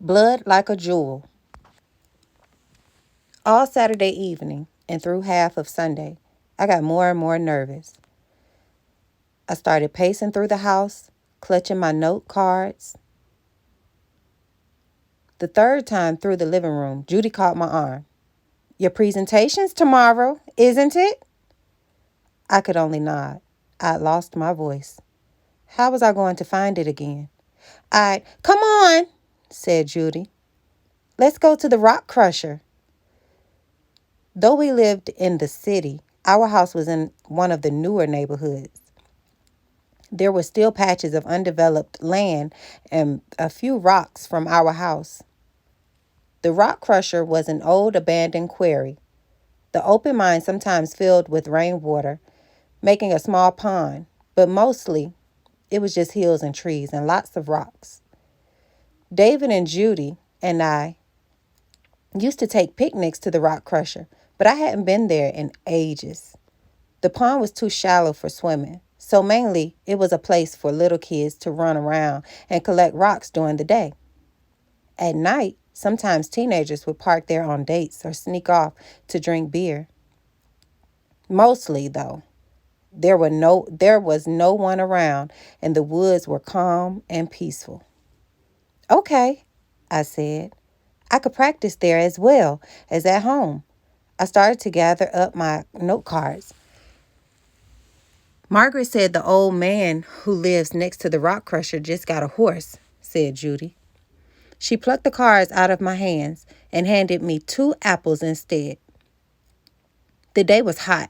Blood like a jewel. All Saturday evening and through half of Sunday, I got more and more nervous. I started pacing through the house, clutching my note cards. The third time through the living room, Judy caught my arm. Your presentation's tomorrow, isn't it? I could only nod. I'd lost my voice. How was I going to find it again? Come on, said Judy. Let's go to the Rock Crusher. Though we lived in the city, our house was in one of the newer neighborhoods. There were still patches of undeveloped land and a few rocks from our house. The Rock Crusher was an old abandoned quarry. The open mine sometimes filled with rainwater, making a small pond, but mostly it was just hills and trees and lots of rocks. David and Judy and I used to take picnics to the Rock Crusher, but I hadn't been there in ages. The pond was too shallow for swimming, so mainly it was a place for little kids to run around and collect rocks during the day. At night, sometimes teenagers would park there on dates or sneak off to drink beer. Mostly, though, there was no one around, and the woods were calm and peaceful. Okay, I said. I could practice there as well as at home. I started to gather up my note cards. Margaret said the old man who lives next to the Rock Crusher just got a horse, said Judy. She plucked the cards out of my hands and handed me 2 apples instead. The day was hot,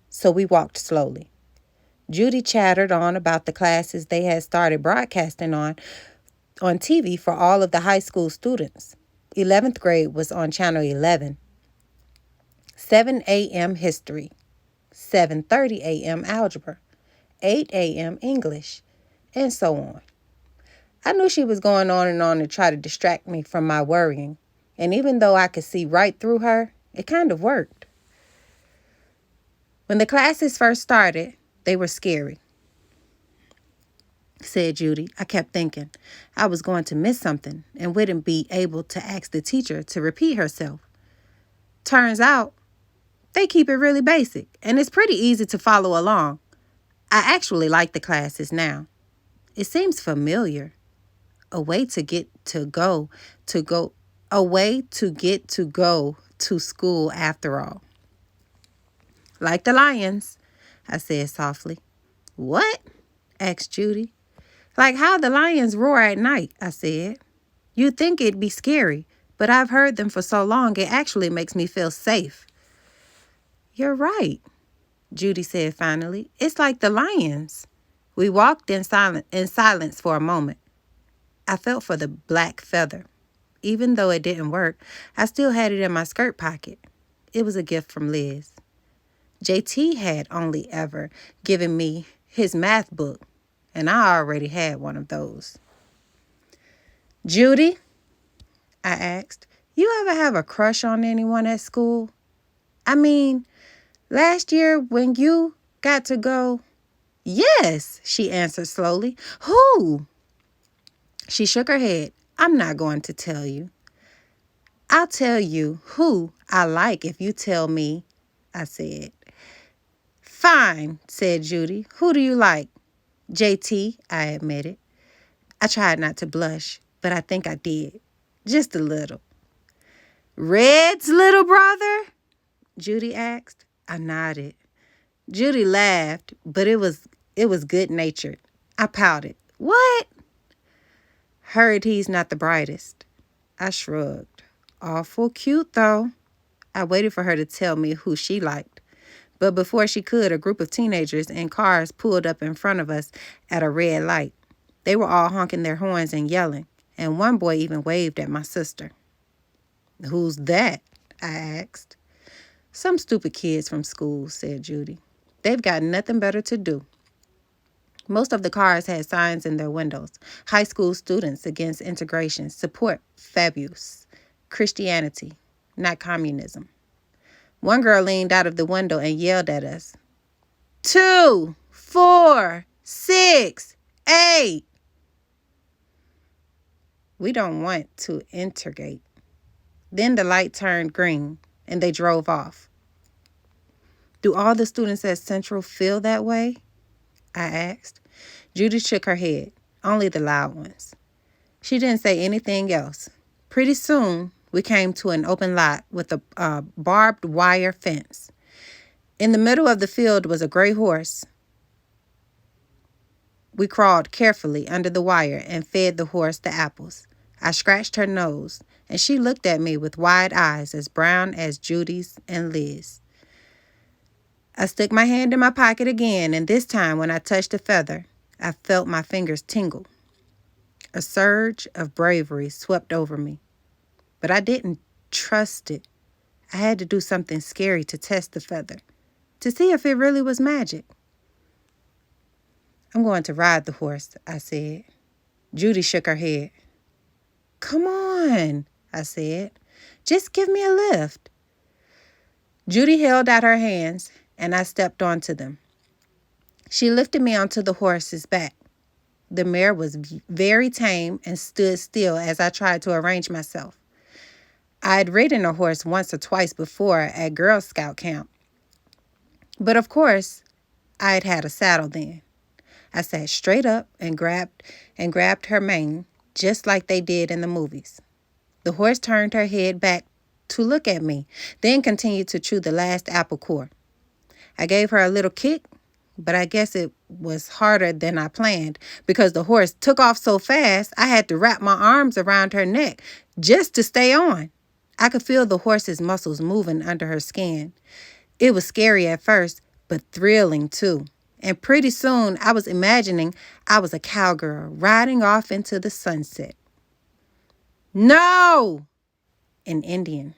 so we walked slowly. Judy chattered on about the classes they had started broadcasting on TV for all of the high school students. 11th grade was on Channel 11. 7 a.m. history, 7:30 a.m. algebra, 8 a.m. English, and so on. I knew she was going on and on to try to distract me from my worrying, and even though I could see right through her, it kind of worked. When the classes first started, they were scary, said Judy. I kept thinking I was going to miss something and wouldn't be able to ask the teacher to repeat herself. Turns out, they keep it really basic, and it's pretty easy to follow along. I actually like the classes now. It seems familiar. A way to get to go to school after all. Like the lions, I said softly. What? Asked Judy. Like how the lions roar at night, I said. You'd think it'd be scary, but I've heard them for so long it actually makes me feel safe. You're right, Judy said finally. It's like the lions. We walked in silence for a moment. I felt for the black feather. Even though it didn't work, I still had it in my skirt pocket. It was a gift from Liz. JT had only ever given me his math book, and I already had one of those. Judy, I asked, you ever have a crush on anyone at school? I mean, last year when you got to go. Yes, she answered slowly. Who? She shook her head. I'm not going to tell you. I'll tell you who I like if you tell me, I said. Fine, said Judy. Who do you like? JT, I admitted. I tried not to blush, but I think I did. Just a little. Red's little brother? Judy asked. I nodded. Judy laughed, but it was good-natured. I pouted. What? Heard he's not the brightest. I shrugged. Awful cute, though. I waited for her to tell me who she liked. But before she could, a group of teenagers in cars pulled up in front of us at a red light. They were all honking their horns and yelling, and one boy even waved at my sister. Who's that? I asked. Some stupid kids from school, said Judy. They've got nothing better to do. Most of the cars had signs in their windows. High school students against integration, support Fabius, Christianity, not communism. One girl leaned out of the window and yelled at us. 2, 4, 6, 8. We don't want to integrate. Then the light turned green and they drove off. Do all the students at Central feel that way? I asked. Judy shook her head. Only the loud ones. She didn't say anything else. Pretty soon, we came to an open lot with a barbed wire fence. In the middle of the field was a gray horse. We crawled carefully under the wire and fed the horse the apples. I scratched her nose, and she looked at me with wide eyes as brown as Judy's and Liz. I stuck my hand in my pocket again, and this time when I touched the feather, I felt my fingers tingle. A surge of bravery swept over me, but I didn't trust it. I had to do something scary to test the feather, to see if it really was magic. I'm going to ride the horse, I said. Judy shook her head. Come on, I said. Just give me a lift. Judy held out her hands, and I stepped onto them. She lifted me onto the horse's back. The mare was very tame and stood still as I tried to arrange myself. I had ridden a horse once or twice before at Girl Scout camp. But of course, I had had a saddle then. I sat straight up and grabbed her mane, just like they did in the movies. The horse turned her head back to look at me, then continued to chew the last apple core. I gave her a little kick, but I guess it was harder than I planned because the horse took off so fast I had to wrap my arms around her neck just to stay on. I could feel the horse's muscles moving under her skin. It was scary at first, but thrilling too. And pretty soon I was imagining I was a cowgirl riding off into the sunset. No! In Indian.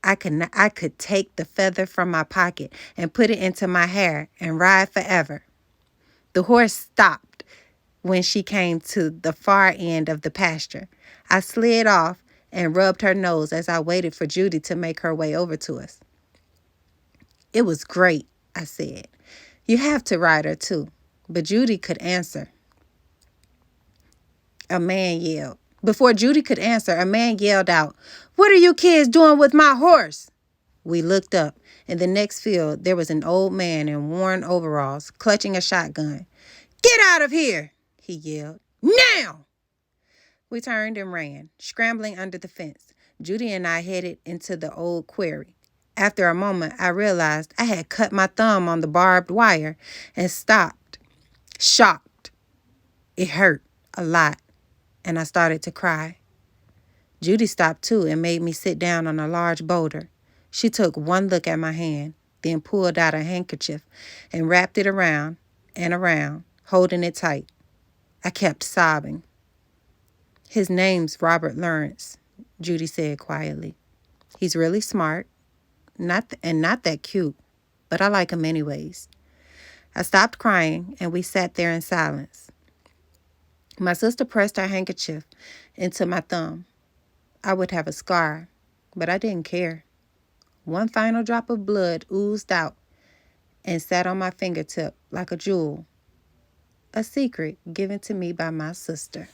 I could take the feather from my pocket and put it into my hair and ride forever. The horse stopped when she came to the far end of the pasture. I slid off and rubbed her nose as I waited for Judy to make her way over to us. It was great, I said. You have to ride her too. But Judy could answer. A man yelled. Before Judy could answer, a man yelled out, "What are you kids doing with my horse?" We looked up. In the next field, there was an old man in worn overalls, clutching a shotgun. "Get out of here!" he yelled. "Now!" We turned and ran, scrambling under the fence. Judy and I headed into the old quarry. After a moment, I realized I had cut my thumb on the barbed wire and stopped, shocked. It hurt a lot, and I started to cry. Judy stopped too and made me sit down on a large boulder. She took one look at my hand, then pulled out a handkerchief and wrapped it around and around, holding it tight. I kept sobbing. "His name's Robert Lawrence," Judy said quietly. "He's really smart, not that cute, but I like him anyways." I stopped crying and we sat there in silence. My sister pressed her handkerchief into my thumb. I would have a scar, but I didn't care. One final drop of blood oozed out and sat on my fingertip like a jewel, a secret given to me by my sister.